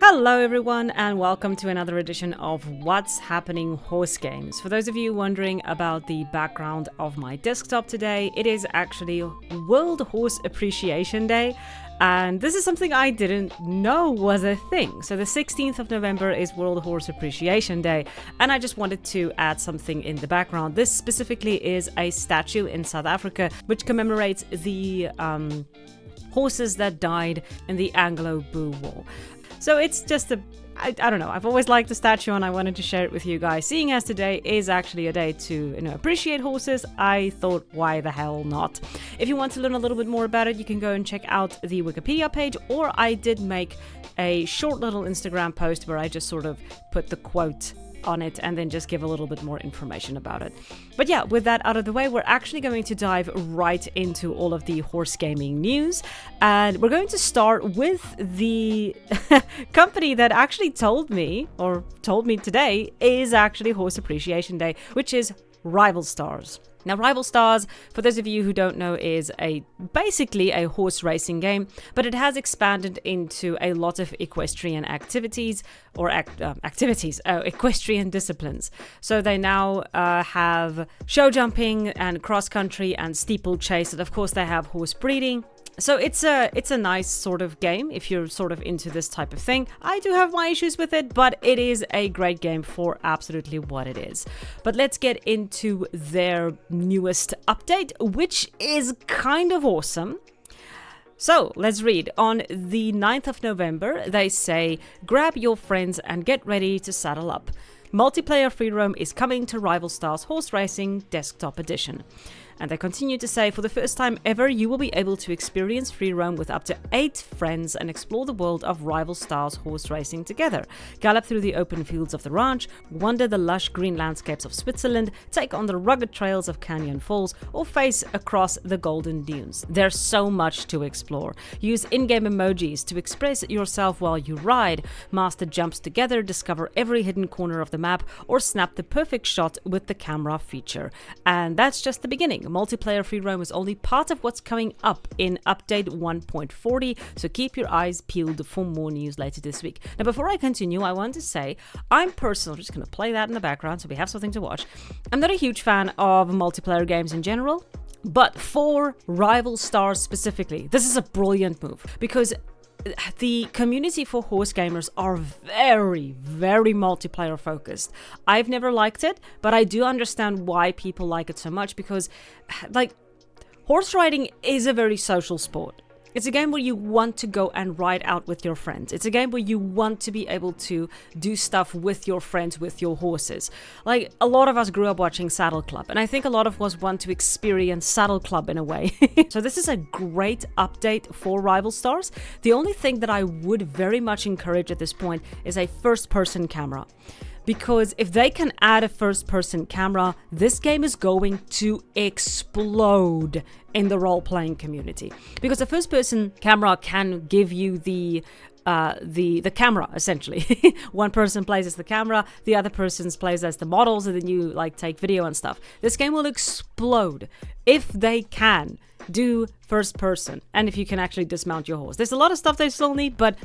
Hello everyone and welcome to another edition of What's Happening Horse Games. For those of you wondering about the background of my desktop today, it is actually World Horse Appreciation Day, and this is something I didn't know was a thing. So the 16th of November is World Horse Appreciation Day, and I just wanted to add something in the background. This specifically is a statue in South Africa which commemorates the horses that died in the Anglo-Boer War. So it's just I don't know, I've always liked the statue and I wanted to share it with you guys. Seeing as today is actually a day to appreciate horses, I thought why the hell not? If you want to learn a little bit more about it, you can go and check out the Wikipedia page, or I did make a short little Instagram post where I just sort of put the quote on it and then just give a little bit more information about it. But yeah, with that out of the way, we're actually going to dive right into all of the horse gaming news, and we're going to start with the company that actually told me today is actually Horse Appreciation Day, which is Rival Stars. Now, Rival Stars, for those of you who don't know, is basically a horse racing game, but it has expanded into a lot of equestrian activities, or equestrian disciplines. So they now have show jumping and cross country and steeplechase, and of course they have horse breeding. So it's a nice sort of game if you're sort of into this type of thing. I do have my issues with it, but it is a great game for absolutely what it is. But let's get into their newest update, which is kind of awesome. So let's read. On the 9th of November, they say, grab your friends and get ready to saddle up. Multiplayer free roam is coming to Rival Stars Horse Racing Desktop Edition. And they continue to say, for the first time ever, you will be able to experience free roam with up to 8 friends and explore the world of Rival Stars horse racing together. Gallop through the open fields of the ranch, wander the lush green landscapes of Switzerland, take on the rugged trails of Canyon Falls, or face across the Golden Dunes. There's so much to explore. Use in-game emojis to express yourself while you ride, master jumps together, discover every hidden corner of the map, or snap the perfect shot with the camera feature. And that's just the beginning. Multiplayer free roam is only part of what's coming up in update 1.40, so keep your eyes peeled for more news later this week. Now, before I continue, I want to say I'm just going to play that in the background so we have something to watch. I'm not a huge fan of multiplayer games in general, but for Rival Stars specifically, this is a brilliant move because the community for horse gamers are very, very multiplayer focused. I've never liked it, but I do understand why people like it so much because, horse riding is a very social sport. It's a game where you want to go and ride out with your friends. It's a game where you want to be able to do stuff with your friends, with your horses. Like, a lot of us grew up watching Saddle Club, and I think a lot of us want to experience Saddle Club in a way. So this is a great update for Rival Stars. The only thing that I would very much encourage at this point is a first-person camera. Because if they can add a first-person camera, this game is going to explode in the role-playing community. Because a first-person camera can give you the camera, essentially. One person plays as the camera, the other person plays as the models, and then you take video and stuff. This game will explode if they can do first-person, and if you can actually dismount your horse. There's a lot of stuff they still need, but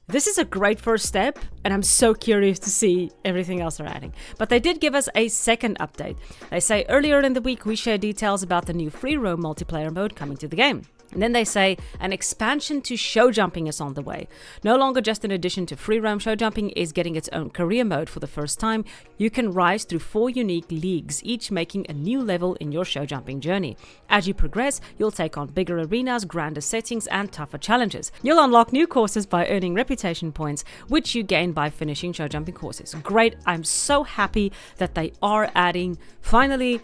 this is a great first step, and I'm so curious to see everything else they're adding. But they did give us a second update. They say, earlier in the week, we shared details about the new free roam multiplayer mode coming to the game. And then they say an expansion to show jumping is on the way. No longer just an addition to free roam, show jumping is getting its own career mode for the first time. You can rise through 4 unique leagues, each making a new level in your show jumping journey. As you progress, you'll take on bigger arenas, grander settings, and tougher challenges. You'll unlock new courses by earning reputation points, which you gain by finishing show jumping courses. Great, I'm so happy that they are adding, finally,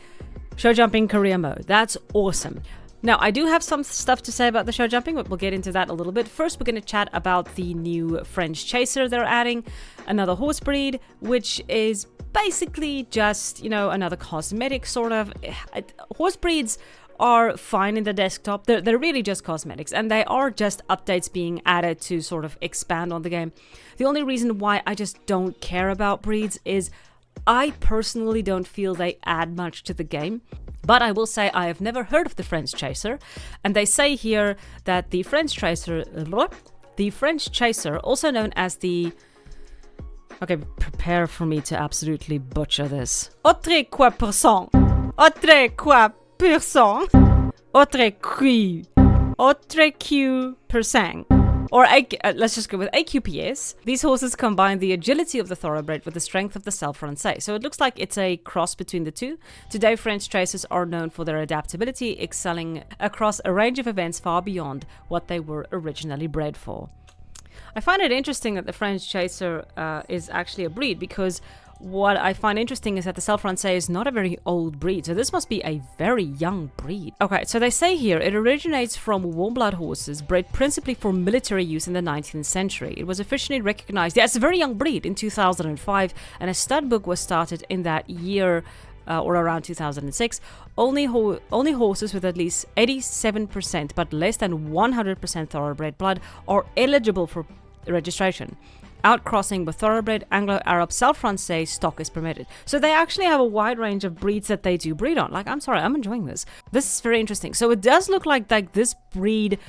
show jumping career mode. That's awesome. Now, I do have some stuff to say about the show jumping, but we'll get into that a little bit. First, we're going to chat about the new French chaser they're adding, another horse breed, which is basically just, another cosmetic sort of. Horse breeds are fine in the desktop. They're really just cosmetics, and they are just updates being added to sort of expand on the game. The only reason why I just don't care about breeds is I personally don't feel they add much to the game. But I will say I have never heard of the French chaser, and they say here that the French chaser The French chaser, also known as the... Okay, prepare for me to absolutely butcher this. Autre quoi percent. Autre quoi percent. Autre Q. Autre Q percent. Or let's just go with AQPS. These horses combine the agility of the thoroughbred with the strength of the Self Français. So it looks like it's a cross between the two. Today, French chasers are known for their adaptability, excelling across a range of events far beyond what they were originally bred for. I find it interesting that the French chaser is actually a breed, because what I find interesting is that the Self Français is not a very old breed, so this must be a very young breed. Okay, so they say here it originates from warm-blood horses bred principally for military use in the 19th century. It was officially recognized as a very young breed in 2005, and a stud book was started in that year or around 2006. Only horses with at least 87% but less than 100% thoroughbred blood are eligible for registration. Outcrossing with thoroughbred Anglo-Arab Self Français stock is permitted. So they actually have a wide range of breeds that they do breed on. Like, I'm sorry, I'm enjoying this. This is very interesting. So it does look like this breed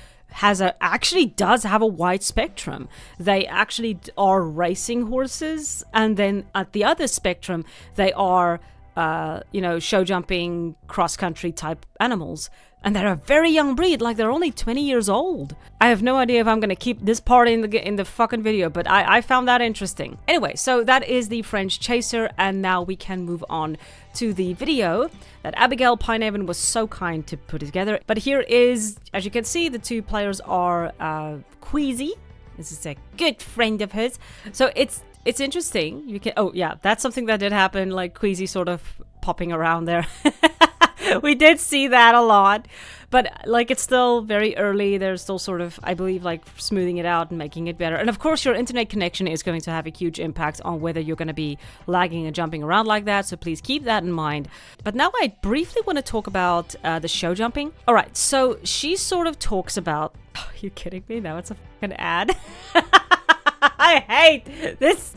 actually does have a wide spectrum. They actually are racing horses, and then at the other spectrum, they are show jumping, cross-country type animals. And they're a very young breed, like they're only 20 years old. I have no idea if I'm going to keep this part in the fucking video, but I found that interesting. Anyway, so that is the French chaser, and now we can move on to the video that Abigail Pinehaven was so kind to put together. But here is, as you can see, the two players are Queasy. This is a good friend of hers. So it's interesting. You can, oh yeah, that's something that did happen, like Queasy sort of popping around there. We did see that a lot, but like it's still very early. They're still sort of, I believe, like smoothing it out and making it better. And of course, your internet connection is going to have a huge impact on whether you're going to be lagging and jumping around like that. So please keep that in mind. But now I briefly want to talk about the show jumping. All right, so she sort of talks about... Oh, are you kidding me? Now it's a fucking ad. I hate this.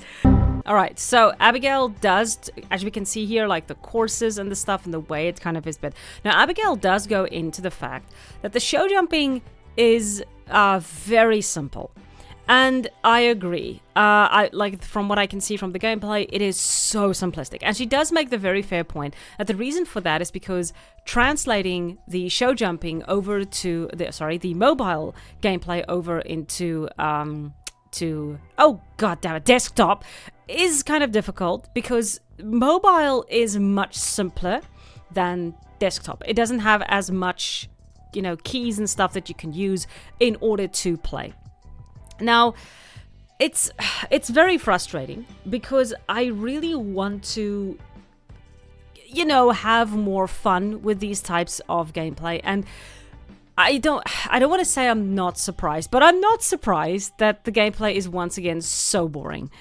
All right, so Abigail does, as we can see here, like the courses and the stuff and the way it kind of is. But now Abigail does go into the fact that the show jumping is very simple. And I agree. I like, from what I can see from the gameplay, it is so simplistic. And she does make the very fair point that the reason for that is because translating the show jumping over to the mobile gameplay over into oh god damn it, desktop is kind of difficult, because mobile is much simpler than desktop. It doesn't have as much, keys and stuff that you can use in order to play. Now, it's very frustrating, because I really want to, have more fun with these types of gameplay, and I don't want to say I'm not surprised, but I'm not surprised that the gameplay is once again so boring.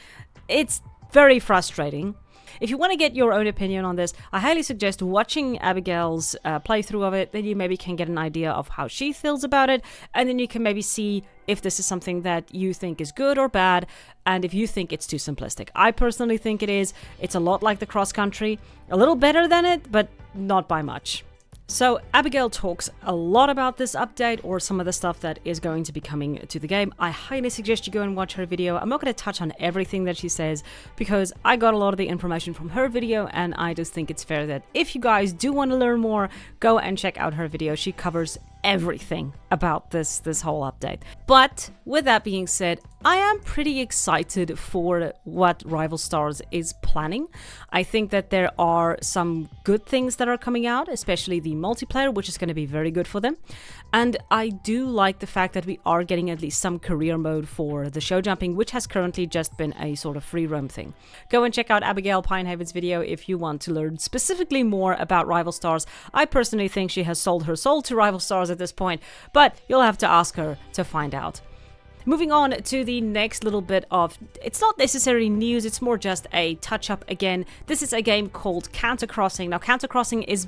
It's very frustrating. If you want to get your own opinion on this, I highly suggest watching Abigail's playthrough of it. Then you maybe can get an idea of how she feels about it, and then you can maybe see if this is something that you think is good or bad, and if you think it's too simplistic. I personally think it is. It's a lot like the cross country, a little better than it, but not by much. So Abigail talks a lot about this update, or some of the stuff that is going to be coming to the game. I highly suggest you go and watch her video. I'm not going to touch on everything that she says, because I got a lot of the information from her video, and I just think it's fair that if you guys do want to learn more, go and check out her video. She covers everything about this whole update. But with that being said, I am pretty excited for what Rival Stars is planning. I think that there are some good things that are coming out, especially the multiplayer, which is going to be very good for them. And I do like the fact that we are getting at least some career mode for the show jumping, which has currently just been a sort of free roam thing. Go and check out Abigail Pinehaven's video if you want to learn specifically more about Rival Stars. I personally think she has sold her soul to Rival Stars at this point, but you'll have to ask her to find out. Moving on to the next little bit of, it's not necessarily news, it's more just a touch-up again. This is a game called Canter Crossing. Now, Canter Crossing is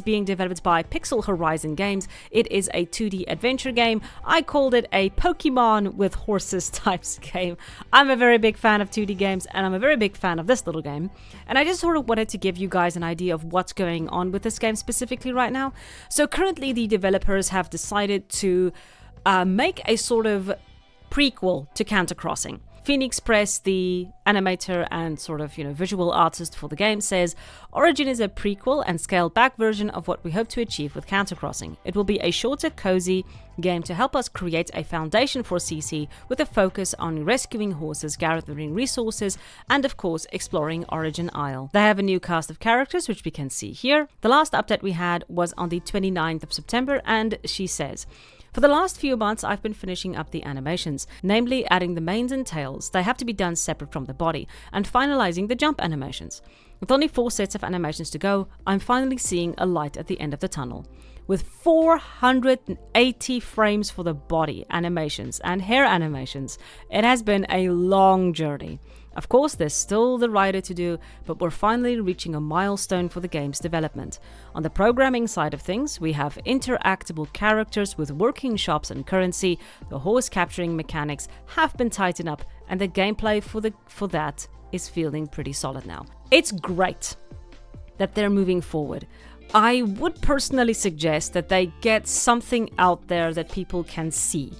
being developed by Pixel Horizon Games. It is a 2D adventure game. I called it a Pokemon with horses types game. I'm a very big fan of 2D games, and I'm a very big fan of this little game. And I just sort of wanted to give you guys an idea of what's going on with this game specifically right now. So currently the developers have decided to make a sort of prequel to Canter Crossing. Phoenix Press, the animator and sort of, visual artist for the game, says Origin is a prequel and scaled back version of what we hope to achieve with Canter Crossing. It will be a shorter, cozy game to help us create a foundation for CC with a focus on rescuing horses, gathering resources, and of course exploring Origin Isle. They have a new cast of characters, which we can see here. The last update we had was on the 29th of September, and she says, for the last few months, I've been finishing up the animations, namely adding the manes and tails. They have to be done separate from the body, and finalizing the jump animations. With only 4 sets of animations to go, I'm finally seeing a light at the end of the tunnel. With 480 frames for the body animations and hair animations, it has been a long journey. Of course, there's still the rider to do, but we're finally reaching a milestone for the game's development. On the programming side of things, we have interactable characters with working shops and currency, the horse capturing mechanics have been tightened up, and the gameplay for that is feeling pretty solid now. It's great that they're moving forward. I would personally suggest that they get something out there that people can see.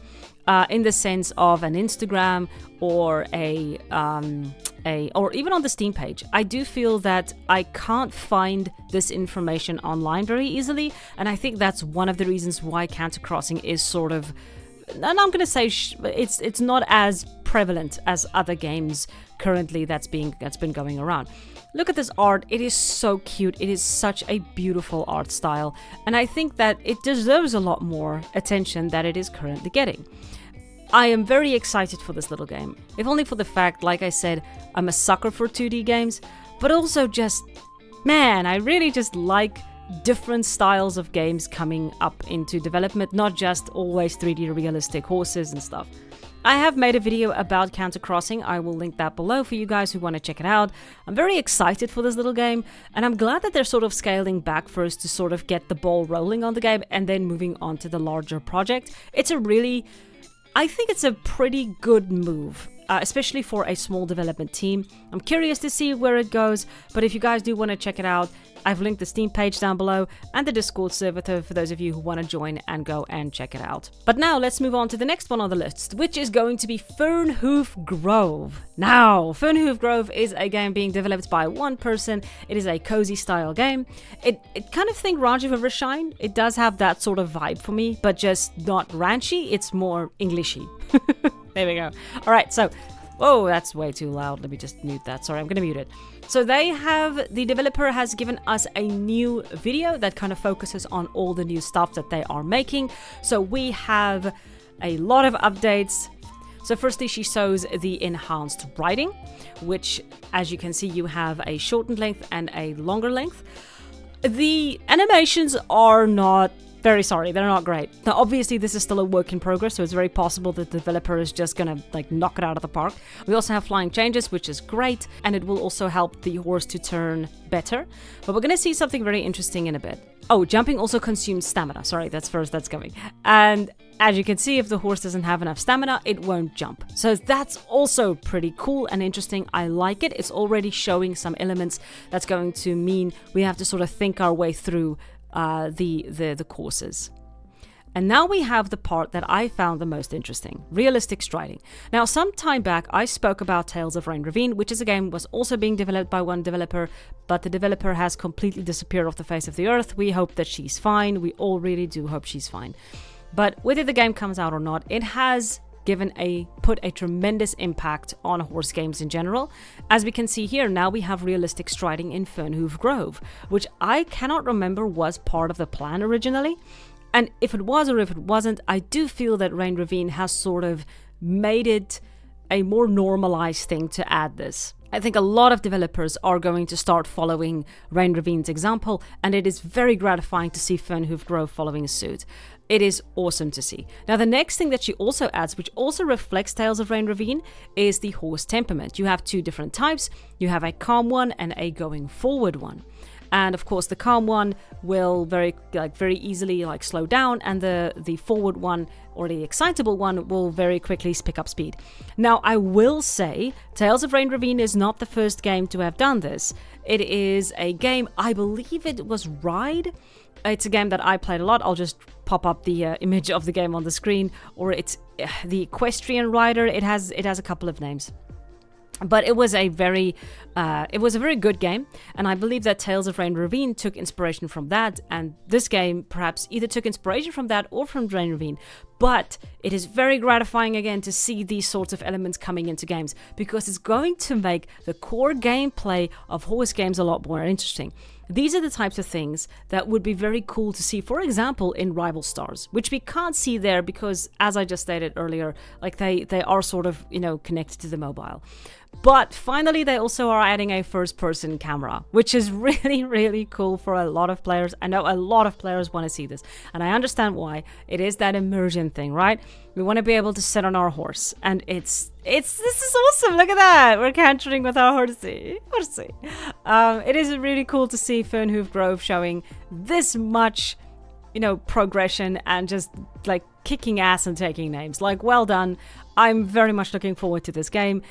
In the sense of an Instagram or or even on the Steam page. I do feel that I can't find this information online very easily, and I think that's one of the reasons why Canter Crossing is sort of, and I'm going to say it's not as prevalent as other games currently that's been going around. Look at this art, it is so cute, it is such a beautiful art style, and I think that it deserves a lot more attention than it is currently getting. I am very excited for this little game, if only for the fact, like I said, I'm a sucker for 2D games, but also just, man, I really just like different styles of games coming up into development, not just always 3D realistic horses and stuff. I have made a video about Canter Crossing. I will link that below for you guys who want to check it out. I'm very excited for this little game, and I'm glad that they're sort of scaling back first to sort of get the ball rolling on the game and then moving on to the larger project. I think it's a pretty good move, especially for a small development team. I'm curious to see where it goes, but if you guys do want to check it out, I've linked the Steam page down below and the Discord server for those of you who want to join and go and check it out. But now let's move on to the next one on the list, which is going to be Fernhoof Grove. Now, Fernhoof Grove is a game being developed by one person. It is a cozy style game. It kind of think Ranch of Rivershine. It does have that sort of vibe for me, but just not ranchy. It's more Englishy. There we go. All right, so, whoa, that's way too loud. Let me just mute that. Sorry, I'm going to mute it. So the developer has given us a new video that kind of focuses on all the new stuff that they are making. So we have a lot of updates. So firstly, she shows the enhanced riding, which, as you can see, you have a shortened length and a longer length. The animations are not very sorry, they're not great. Now, obviously, this is still a work in progress, so it's very possible that the developer is just gonna knock it out of the park. We also have flying changes, which is great, and it will also help the horse to turn better. But we're gonna see something very interesting in a bit. Oh, jumping also consumes stamina. Sorry, that's coming. And as you can see, if the horse doesn't have enough stamina, it won't jump. So that's also pretty cool and interesting. I like it. It's already showing some elements that's going to mean we have to sort of think our way through the courses. And now we have the part that I found the most interesting, realistic striding. Now, some time back, I spoke about Tales of Rain Ravine, which is a game was also being developed by one developer, but the developer has completely disappeared off the face of the earth. We hope that she's fine. We all really do hope she's fine. But whether the game comes out or not, it has put a tremendous impact on horse games in general. As we can see here, now we have realistic striding in Fernhoof Grove, which I cannot remember was part of the plan originally. And if it was or if it wasn't, I do feel that Rain Ravine has sort of made it a more normalized thing to add this. I think a lot of developers are going to start following Rain Ravine's example, and it is very gratifying to see Fernhoof Grove following suit. It is awesome to see. Now, the next thing that she also adds, which also reflects Tales of Rain Ravine, is the horse temperament. You have two different types. You have a calm one and a going forward one. and of course the calm one will very easily slow down, and the forward one or the excitable one will very quickly pick up speed. Now, I will say Tales of Rain Ravine is not the first game to have done this. It is a game, I believe it was Ride. It's a game that I played a lot. I'll just pop up the image of the game on the screen, or it's the Equestrian Rider. It has a couple of names. But it was a very good game, and I believe that Tales of Rain Ravine took inspiration from that, and this game perhaps either took inspiration from that or from Rain Ravine. But it is very gratifying again to see these sorts of elements coming into games, because it's going to make the core gameplay of horse games a lot more interesting. These are the types of things that would be very cool to see, for example, in Rival Stars, which we can't see there because, as I just stated earlier, they are sort of, connected to the mobile. But finally, they also are adding a first-person camera, which is really, really cool for a lot of players. I know a lot of players want to see this, and I understand why. It is that immersion thing, right? We want to be able to sit on our horse, and this is awesome. Look at that. We're cantering with our horsey. It is really cool to see Fernhoof Grove showing this much, progression and just kicking ass and taking names. Well done. I'm very much looking forward to this game.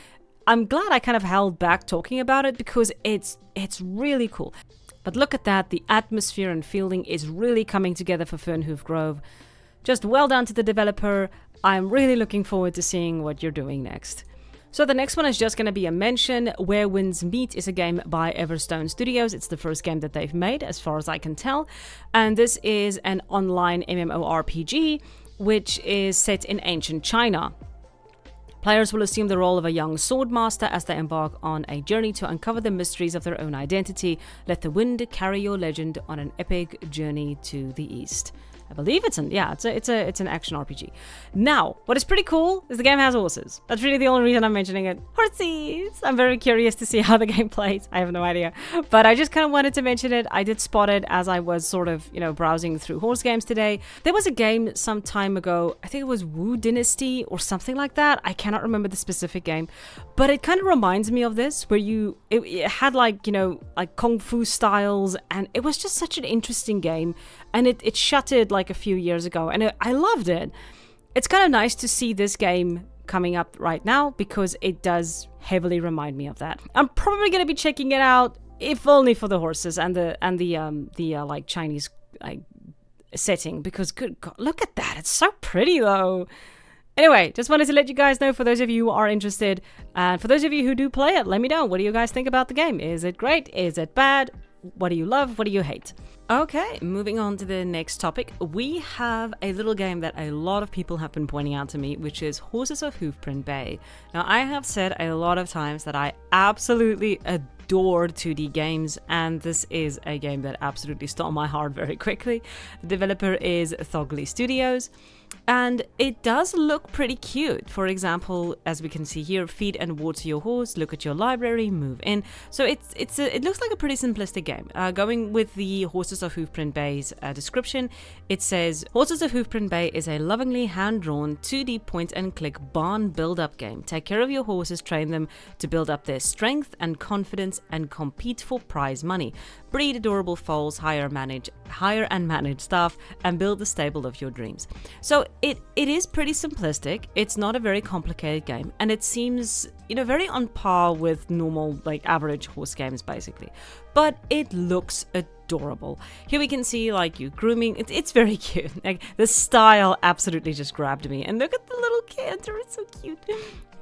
I'm glad I kind of held back talking about it because it's really cool. But look at that, the atmosphere and feeling is really coming together for Fernhoof Grove. Just well done to the developer. I'm really looking forward to seeing what you're doing next. So the next one is just going to be a mention. Where Winds Meet is a game by Everstone Studios. It's the first game that they've made, as far as I can tell. And this is an online MMORPG, which is set in ancient China. Players will assume the role of a young swordmaster as they embark on a journey to uncover the mysteries of their own identity. Let the wind carry your legend on an epic journey to the east. I believe it's an action RPG. Now, what is pretty cool is the game has horses. That's really the only reason I'm mentioning it. Horses! I'm very curious to see how the game plays. I have no idea. But I just kind of wanted to mention it. I did spot it as I was sort of, browsing through horse games today. There was a game some time ago, I think it was Wu Dynasty or something like that. I cannot remember the specific game. But it kind of reminds me of this, where it had kung fu styles, and it was just such an interesting game. And it shuttered a few years ago, and I loved it. It's kind of nice to see this game coming up right now because it does heavily remind me of that. I'm probably going to be checking it out, if only for the horses and the Chinese setting, because good God, look at that. It's so pretty though. Anyway, just wanted to let you guys know, for those of you who are interested, and for those of you who do play it, let me know. What do you guys think about the game? Is it great? Is it bad? What do you love? What do you hate? Okay, moving on to the next topic. We have a little game that a lot of people have been pointing out to me, which is Horses of Hoofprint Bay. Now, I have said a lot of times that I absolutely adore 2D games, and this is a game that absolutely stole my heart very quickly. The developer is Thogly Studios, and it does look pretty cute. For example, as we can see here, feed and water your horse, look at your library, move in. So it looks like a pretty simplistic game. Going with the Horses of Hoofprint Bay's description, it says, Horses of Hoofprint Bay is a lovingly hand-drawn 2D point-and-click barn build-up game. Take care of your horses, train them to build up their strength and confidence, and compete for prize money. Breed adorable foals, hire and manage staff, and build the stable of your dreams. So it is pretty simplistic. It's not a very complicated game, and it seems, very on par with normal, average horse games, basically. But it looks adorable. Here we can see, you grooming. It's very cute. The style absolutely just grabbed me. And look at the little Canter. It's so cute.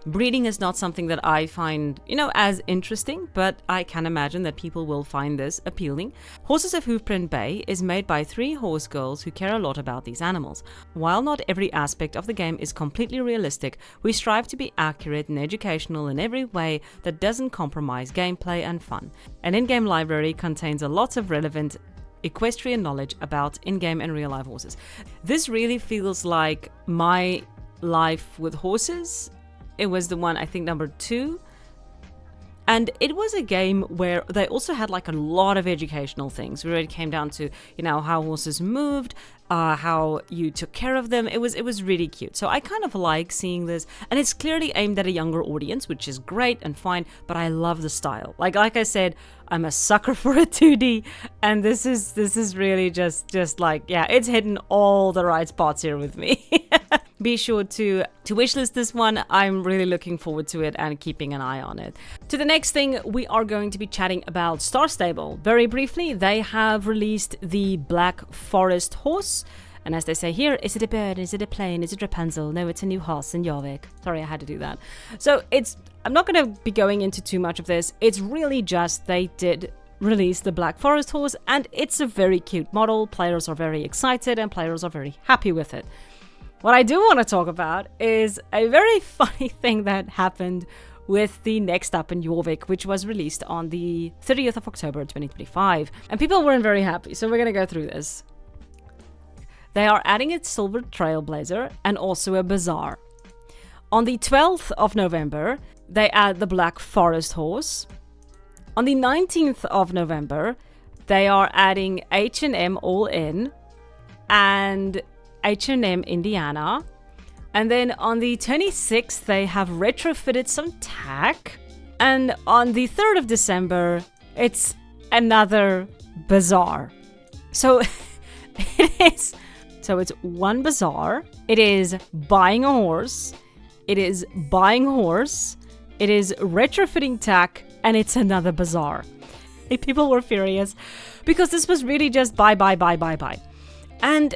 Breeding is not something that I find, as interesting, but I can imagine that people will find this appealing. Horses of Hoofprint Bay is made by 3 horse girls who care a lot about these animals. While not every aspect of the game is completely realistic, we strive to be accurate and educational in every way that doesn't compromise gameplay and fun. An in-game library contains a lot of relevant equestrian knowledge about in-game and real-life horses. This really feels like my life with horses. It was the one, I think, number 2. And it was a game where they also had like a lot of educational things where it came down to, you know, how horses moved, how you took care of them. It was really cute. So I kind of like seeing this, and it's clearly aimed at a younger audience, which is great and fine, but I love the style. Like I said, I'm a sucker for a 2D, and this is really just like, yeah, it's hitting all the right spots here with me. Be sure to wishlist this one. I'm really looking forward to it and keeping an eye on it. To the next thing, we are going to be chatting about Star Stable. Very briefly, they have released the Black Forest horse. And as they say here, is it a bird? Is it a plane? Is it Rapunzel? No, it's a new horse in Jorvik. Sorry, I had to do that. So I'm not going to be going into too much of this. It's really just they did release the Black Forest horse, and it's a very cute model. Players are very excited and players are very happy with it. What I do want to talk about is a very funny thing that happened with the Next Up in Jorvik, which was released on the 30th of October 2025. And people weren't very happy, so we're going to go through this. They are adding a Silver Trailblazer and also a Bazaar. On the 12th of November, they add the Black Forest horse. On the 19th of November, they are adding H&M All In and H&M Indiana. And then on the 26th, they have retrofitted some tack. And on the 3rd of December, it's another Bazaar. So it's one Bazaar. It is buying a horse. It is buying horse. It is retrofitting tack. And it's another Bazaar. People were furious because this was really just buy. And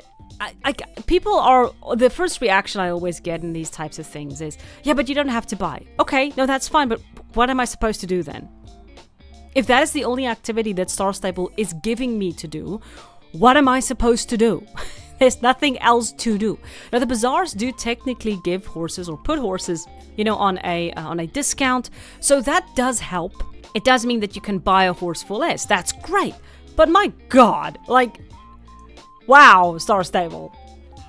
people are, the first reaction I always get in these types of things is, yeah, but you don't have to buy. Okay, no, that's fine, but what am I supposed to do then? If that is the only activity that Star Stable is giving me to do, what am I supposed to do? There's nothing else to do. Now, the bazaars do technically give horses or put horses, on a discount, so that does help. It does mean that you can buy a horse for less. That's great. But my God, wow, Star Stable.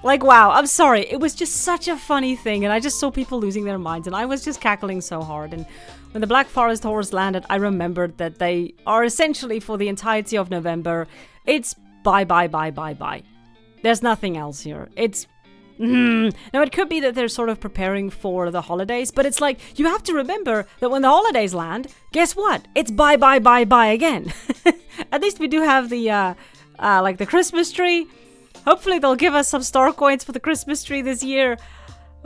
Wow, I'm sorry. It was just such a funny thing, and I just saw people losing their minds, and I was just cackling so hard. And when the Black Forest horse landed, I remembered that they are essentially, for the entirety of November, it's buy. There's nothing else here. It's... Now, it could be that they're sort of preparing for the holidays, but it's you have to remember that when the holidays land, guess what? It's buy again. At least we do have the, the Christmas tree. Hopefully they'll give us some star coins for the Christmas tree this year.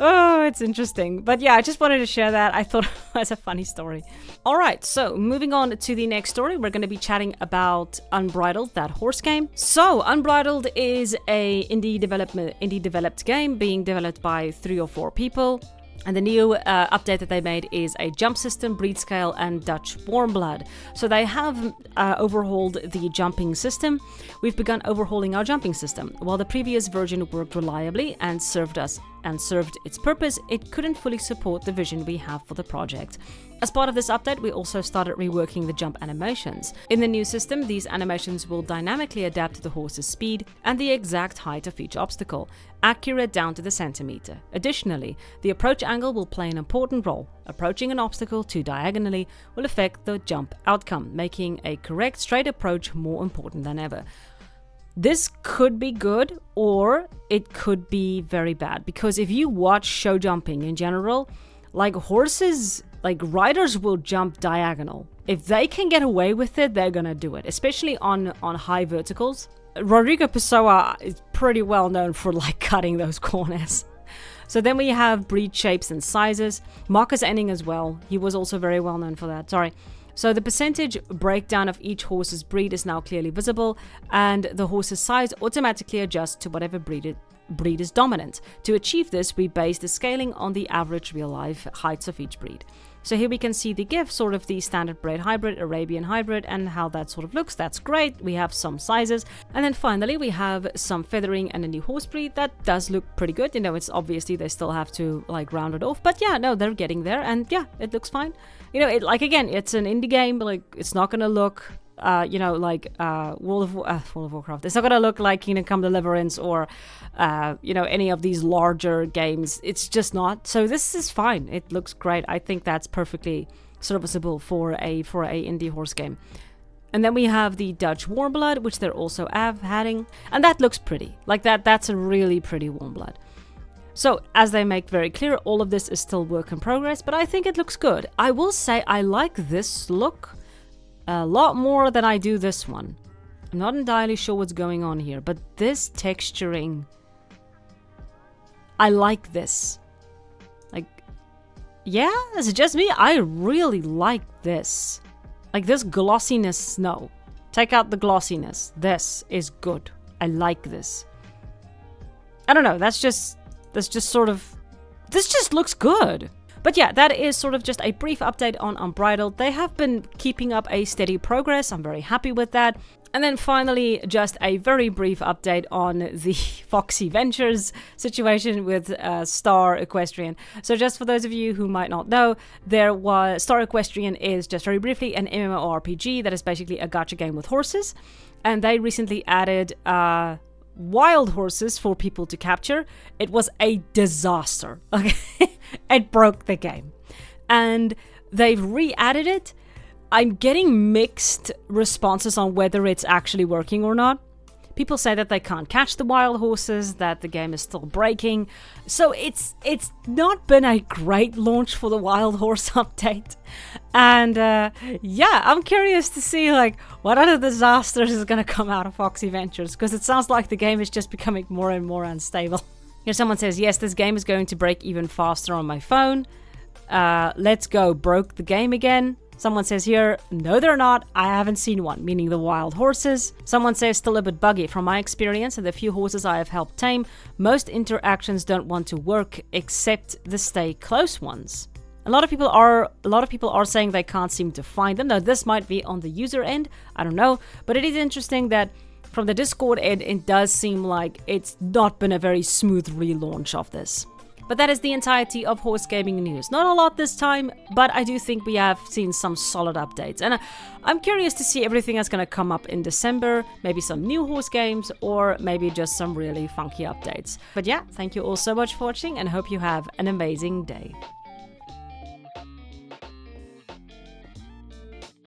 Oh, it's interesting. But yeah, I just wanted to share that. I thought it was a funny story. All right, so moving on to the next story, we're going to be chatting about Unbridled, that horse game. So Unbridled is a indie developed game being developed by 3 or 4 people. And the new update that they made is a jump system, breed scale, and Dutch warm blood. So they have overhauled the jumping system. We've begun overhauling our jumping system. While the previous version worked reliably and served its purpose, it couldn't fully support the vision we have for the project. As part of this update, we also started reworking the jump animations. In the new system, these animations will dynamically adapt to the horse's speed and the exact height of each obstacle, accurate down to the centimeter. Additionally, the approach angle will play an important role. Approaching an obstacle too diagonally will affect the jump outcome, making a correct straight approach more important than ever. This could be good, or it could be very bad, because if you watch show jumping in general, horses... riders will jump diagonal. If they can get away with it, they're gonna do it, especially on high verticals. Rodrigo Pessoa is pretty well known for cutting those corners. So then we have breed shapes and sizes. Marcus Enning as well. He was also very well known for that. Sorry. So the percentage breakdown of each horse's breed is now clearly visible, and the horse's size automatically adjusts to whatever breed is dominant. To achieve this, we base the scaling on the average real-life heights of each breed. So here we can see the GIF, sort of the standard bred hybrid, Arabian hybrid, and how that sort of looks. That's great. We have some sizes. And then finally, we have some feathering and a new horse breed. That does look pretty good. It's obviously they still have to round it off. But yeah, no, they're getting there. And yeah, it looks fine. Again, it's an indie game. It's not going to look... World of Warcraft. It's not gonna look like Kingdom Come Deliverance or any of these larger games. It's just not. So this is fine. It looks great. I think that's perfectly serviceable for a indie horse game. And then we have the Dutch Warmblood, which they're also adding, and that looks pretty. Like that's a really pretty Warmblood. So, as they make very clear, all of this is still work in progress, but I think it looks good. I will say I like this look a lot more than I do this one. I'm not entirely sure what's going on here, but this texturing, I like this. Like, yeah, is it just me? I really like this. Like this glossiness, no. Take out the glossiness. This is good. I like this. I don't know, this just looks good. But yeah, that is sort of just a brief update on Unbridled. They have been keeping up a steady progress. I'm very happy with that. And then finally, just a very brief update on the Foxy Ventures situation with Star Equestrian. So just for those of you who might not know, Star Equestrian is, just very briefly, an MMORPG that is basically a gacha game with horses. And they recently added wild horses for people to capture. It was a disaster. Okay, it broke the game. And they've re-added it. I'm getting mixed responses on whether it's actually working or not. People say that they can't catch the wild horses, that the game is still breaking. So it's not been a great launch for the wild horse update. And yeah, I'm curious to see like what other disasters is going to come out of Foxy Ventures, because it sounds like the game is just becoming more and more unstable. Here someone says, yes, this game is going to break even faster on my phone. Let's go, broke the game again. Someone says here, no they're not, I haven't seen one, meaning the wild horses. Someone says still a bit buggy. From my experience and the few horses I have helped tame, most interactions don't want to work except the stay close ones. A lot of people are saying they can't seem to find them. Now this might be on the user end, I don't know, but it is interesting that from the Discord end, it does seem like it's not been a very smooth relaunch of this. But that is the entirety of horse gaming news. Not a lot this time, but I do think we have seen some solid updates. And I'm curious to see everything that's going to come up in December. Maybe some new horse games, or maybe just some really funky updates. But yeah, thank you all so much for watching, and hope you have an amazing day.